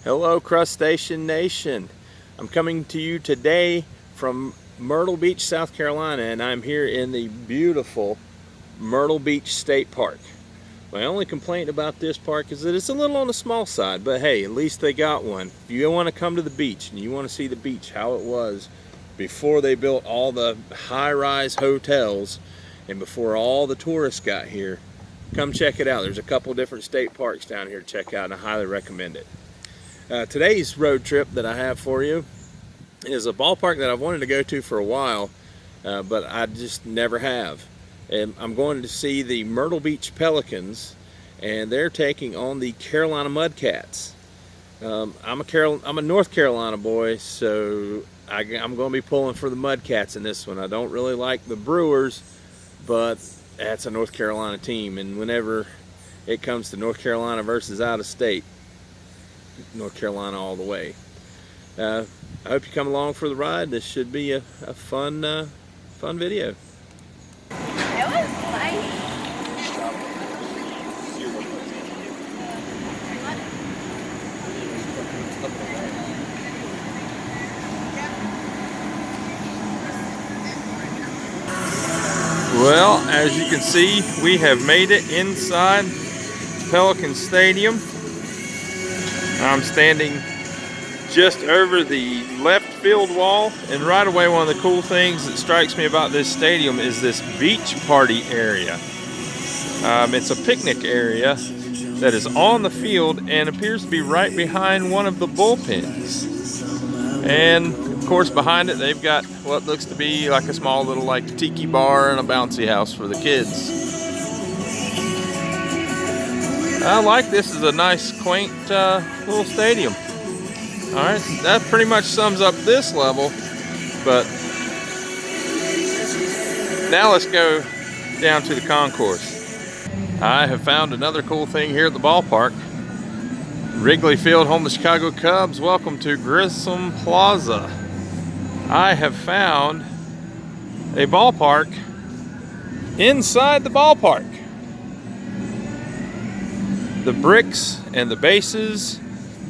Hello Crustacean Nation. I'm coming to you today from Myrtle Beach, South Carolina, and I'm here in the beautiful Myrtle Beach State Park. My only complaint about this park is that it's a little on the small side, but hey, at least they got one. If you want to come to the beach and you want to see the beach how it was before they built all the high-rise hotels and before all the tourists got here, come check it out. There's a couple different state parks down here to check out, and I highly recommend it. Today's road trip that I have for you is a ballpark that I've wanted to go to for a while, but I just never have. And I'm going to see the Myrtle Beach Pelicans, and they're taking on the Carolina Mudcats. I'm a North Carolina boy, so I'm going to be pulling for the Mudcats in this one. I don't really like the Brewers, but that's a North Carolina team, and whenever it comes to North Carolina versus out of state, North Carolina all the way. I hope you come along for the ride. This should be a fun video. It was exciting. Well, as you can see, we have made it inside Pelican Stadium. I'm standing just over the left field wall, and right away one of the cool things that strikes me about this stadium is this beach party area. It's a picnic area that is on the field and appears to be right behind one of the bullpens. And of course behind it they've got what looks to be like a small little tiki bar and a bouncy house for the kids. I like this. Is a nice quaint little stadium. Alright, that pretty much sums up this level, but now let's go down to the concourse. I have found another cool thing here at the ballpark. Wrigley Field, home of the Chicago Cubs. Welcome to Grissom Plaza. I have found a ballpark inside the ballpark. The bricks and the bases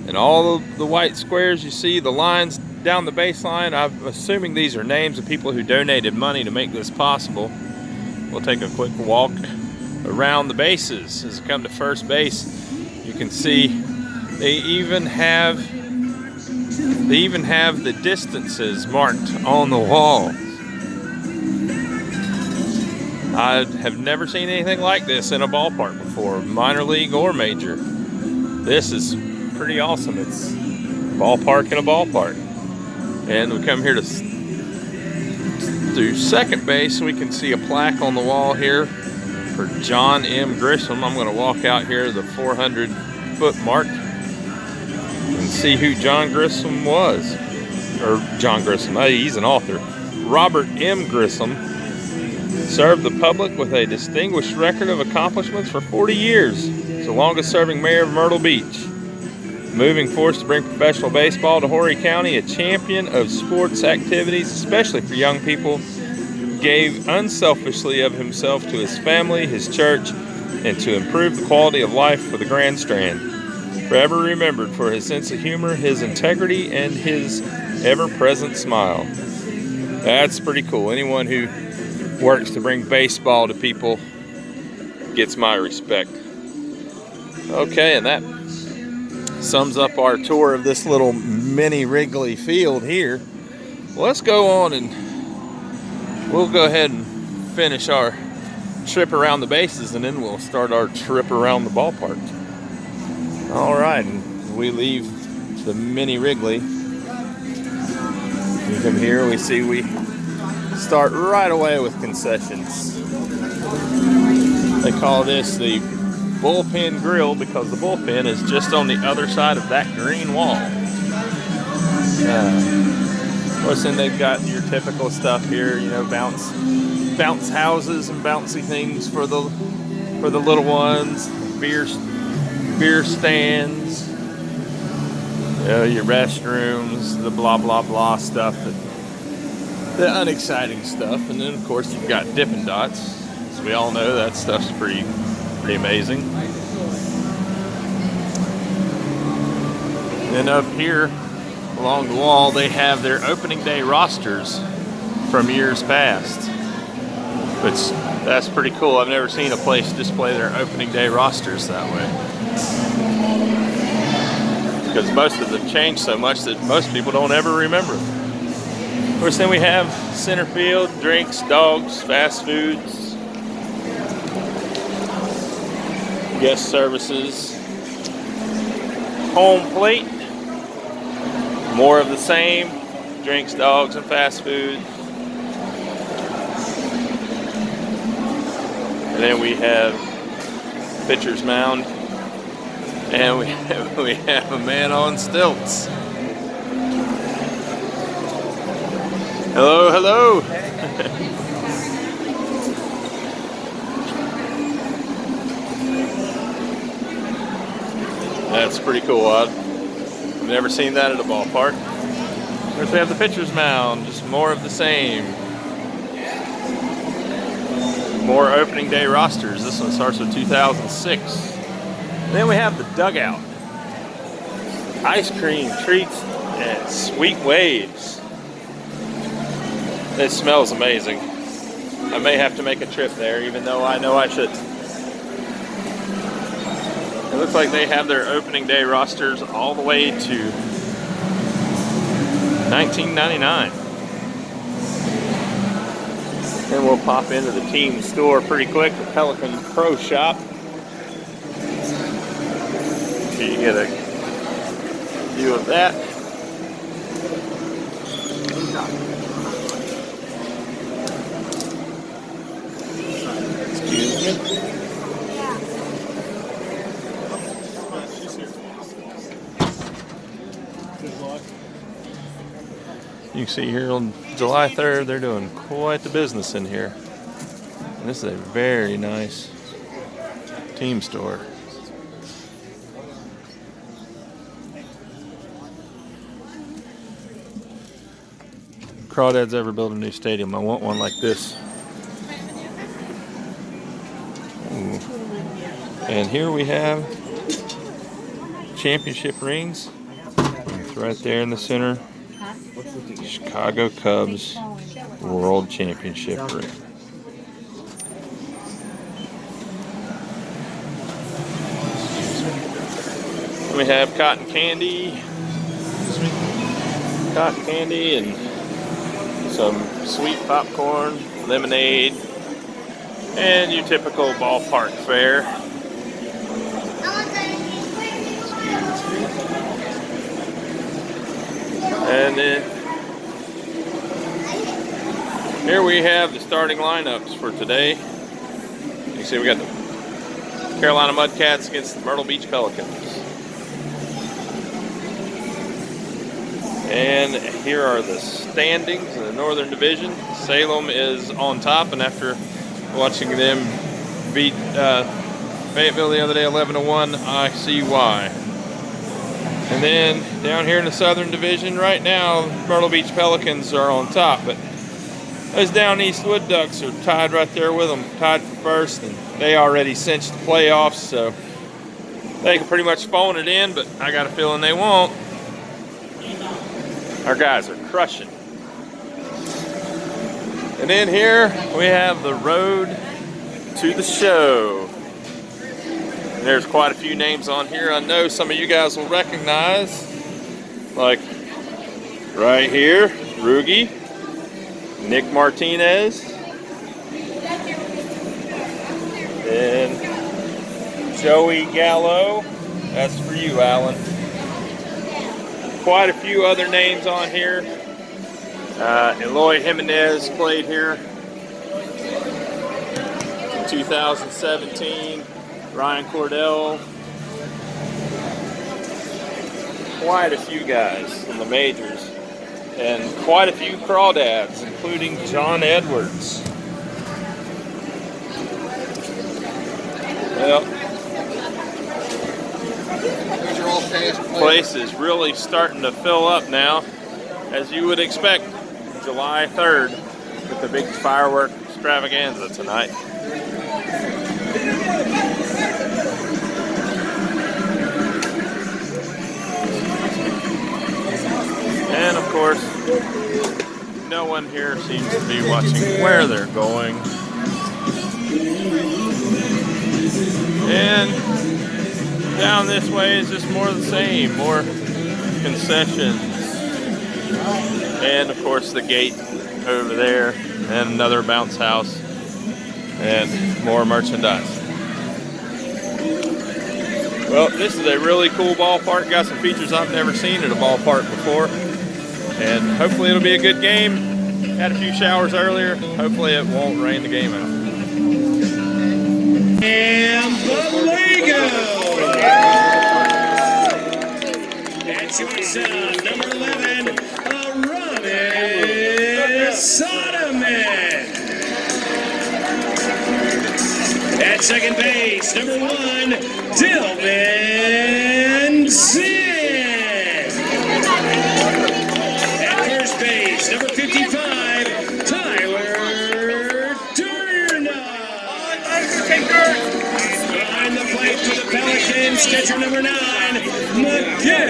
and all the white squares you see, the lines down the baseline, I'm assuming these are names of people who donated money to make this possible. We'll take a quick walk around the bases. As we come to first base, you can see they even have the distances marked on the wall. I have never seen anything like this in a ballpark before, minor league or major. This is pretty awesome. It's a ballpark in a ballpark. And we come here to second base. We can see a plaque on the wall here for John M. Grissom. I'm going to walk out here to the 400-foot mark and see who John Grissom was. Or John Grissom, he's an author. Robert M. Grissom served the public with a distinguished record of accomplishments for 40 years. He's the longest serving mayor of Myrtle Beach. Moving force to bring professional baseball to Horry County, a champion of sports activities, especially for young people, gave unselfishly of himself to his family, his church, and to improve the quality of life for the Grand Strand. Forever remembered for his sense of humor, his integrity, and his ever-present smile. That's pretty cool. Anyone who works to bring baseball to people gets my respect. Okay, and that sums up our tour of this little mini Wrigley Field here. Let's go on and we'll go ahead and finish our trip around the bases, and then we'll start our trip around the ballpark. All right, and we leave the mini Wrigley. We come here, we see we start right away with concessions. They call this the bullpen grill because the bullpen is just on the other side of that green wall. Of course, then they've got your typical stuff here, you know, bounce houses and bouncy things for the little ones, beer stands, your restrooms, the blah blah blah stuff, the unexciting stuff, and then of course you've got Dippin' Dots. As we all know, that stuff's pretty And up here along the wall, they have their opening day rosters from years past. Which, that's pretty cool. I've never seen a place display their opening day rosters that way. Because most of them changed so much that most people don't ever remember them. Of course, then we have center field, drinks, dogs, fast foods, guest services, home plate, more of the same, drinks, dogs, and fast food. And then we have pitcher's mound, and we have a man on stilts. Hello, hello. That's pretty cool. I've never seen that at a ballpark. Of course, we have the pitcher's mound, just more of the same. More opening day rosters. This one starts with 2006. And then we have the dugout. Ice cream, treats, and sweet waves. It smells amazing. I may have to make a trip there, even though I know I should. It looks like they have their opening day rosters all the way to 1999. Then we'll pop into the team store pretty quick, the Pelican Pro Shop. So you get a view of that. Excuse me. You can see here on July 3rd, they're doing quite the business in here. And this is a very nice team store. Crawdads ever build a new stadium, I want one like this. Ooh. And here we have championship rings. It's right there in the center. Chicago Cubs World Championship ring. We have cotton candy, and some sweet popcorn, lemonade, and your typical ballpark fare. And then here we have the starting lineups for today. You can see we got the Carolina Mudcats against the Myrtle Beach Pelicans. And here are the standings in the Northern Division. Salem is on top, and after watching them beat Fayetteville the other day 11-1, I see why. And then down here in the Southern Division right now, Myrtle Beach Pelicans are on top, but those Down East Wood Ducks are tied right there with them, tied for first, and they already cinched the playoffs, so they can pretty much phone it in, but I got a feeling they won't. Our guys are crushing. And then here we have the road to the show. And there's quite a few names on here I know some of you guys will recognize. Like right here, Rugi, Nick Martinez, and Joey Gallo. That's for you, Alan. Quite a few other names on here. Eloy Jimenez played here in 2017. Ryan Cordell. Quite a few guys in the majors. And quite a few crawdads, including John Edwards. Well, place is really starting to fill up now, as you would expect, July 3rd with the big firework extravaganza tonight. everyone here seems to be watching where they're going. And down this way is just more of the same, more concessions. And of course the gate over there, and another bounce house, and more merchandise. Well, this is a really cool ballpark. Got some features I've never seen at a ballpark before. And hopefully it'll be a good game. Had a few showers earlier. Hopefully it won't rain the game out. And the Lego! That's your son, number 11, Aramis Sotoman. At second base, number 1, Dylan Sin. At first base, number 55, Tyler Turner. Behind the plate for the Pelicans, catcher number 9, McGill.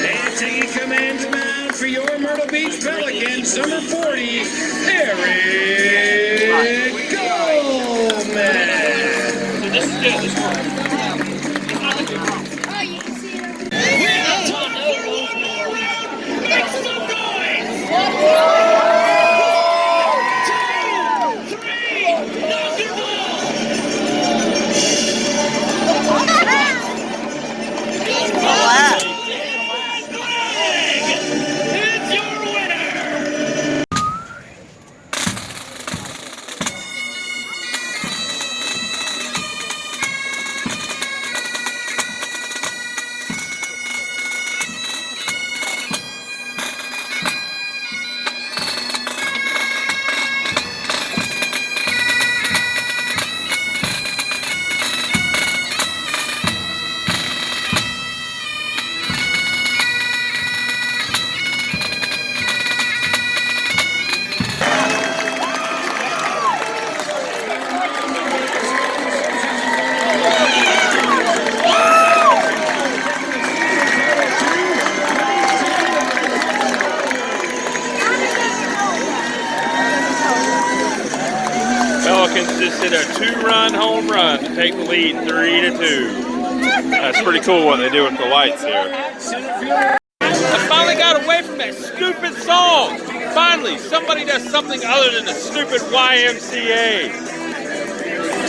And taking command to mound for your Myrtle Beach Pelicans, number 40, Eric Goldman. This is good. This one. Oh, you can see it. Pelicans just hit a 2-run home run to take the lead 3-2. That's pretty cool what they do with the lights here. I finally got away from that stupid song. Finally, somebody does something other than the stupid YMCA.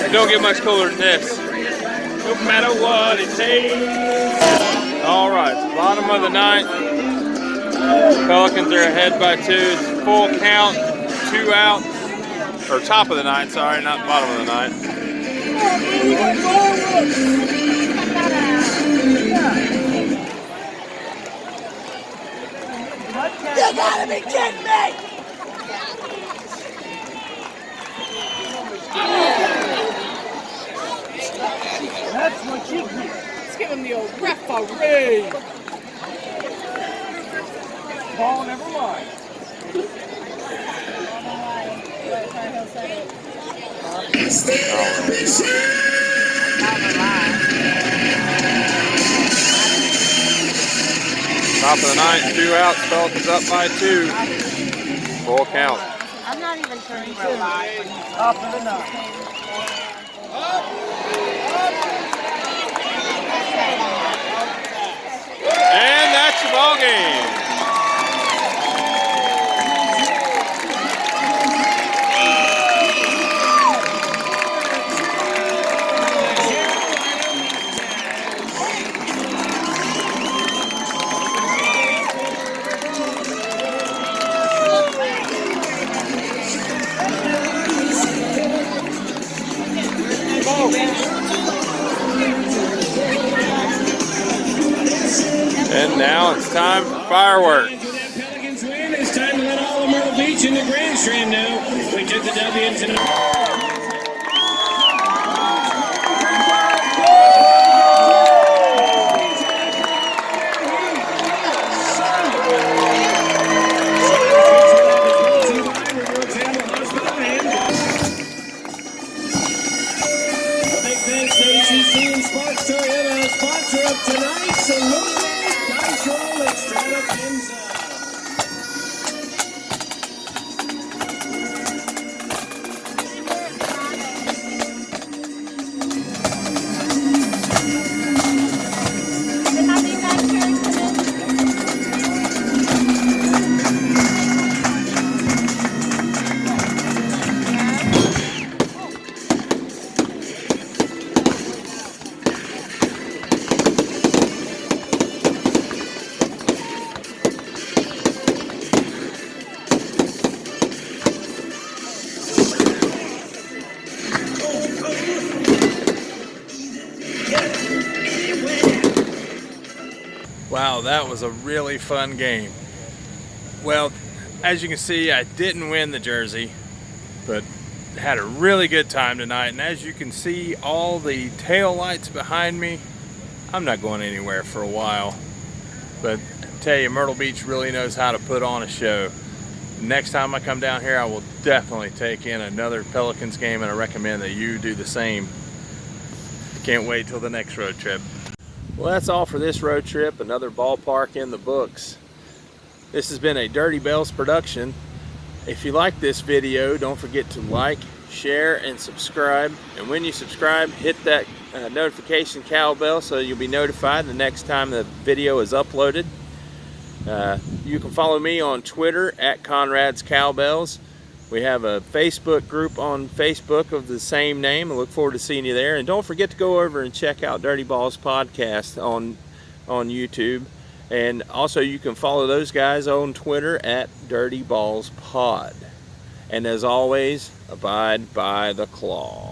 It don't get much cooler than this. No matter what it takes. All right, it's bottom of the ninth. Pelicans are ahead by 2. It's full count, 2 outs. Or top of the ninth, sorry, not bottom of the ninth. You gotta be kidding me! That's what you do. Let's give him the old referee. Ball never mind. Top of the ninth, 2 outs, Pelicans up by 2. Full count. I'm not even turning real live. Top of the ninth. And that's your ball game. And now it's time for fireworks. Pelicans win. It's time to let all of Myrtle Beach and the Grand Strand know we took the W tonight. Thanks to ACC and Sparks Toyota, sponsor of tonight's Salute. end zone. Did not be that carry come in? Wow, that was a really fun game. Well, as you can see, I didn't win the jersey, but had a really good time tonight. And as you can see, all the tail lights behind me, I'm not going anywhere for a while. But I tell you, Myrtle Beach really knows how to put on a show. Next time I come down here, I will definitely take in another Pelicans game, and I recommend that you do the same. Can't wait till the next road trip. Well, that's all for this road trip. Another ballpark in the books. This has been a Dirty Bells production. If you like this video, don't forget to like, share, and subscribe. And when you subscribe, hit that notification cowbell so you'll be notified the next time the video is uploaded. You can follow me on Twitter at Conrad's Cowbells. We have a Facebook group on Facebook of the same name. I look forward to seeing you there. And don't forget to go over and check out Dirty Balls Podcast on YouTube. And also you can follow those guys on Twitter at Dirty Balls Pod. And as always, abide by the claw.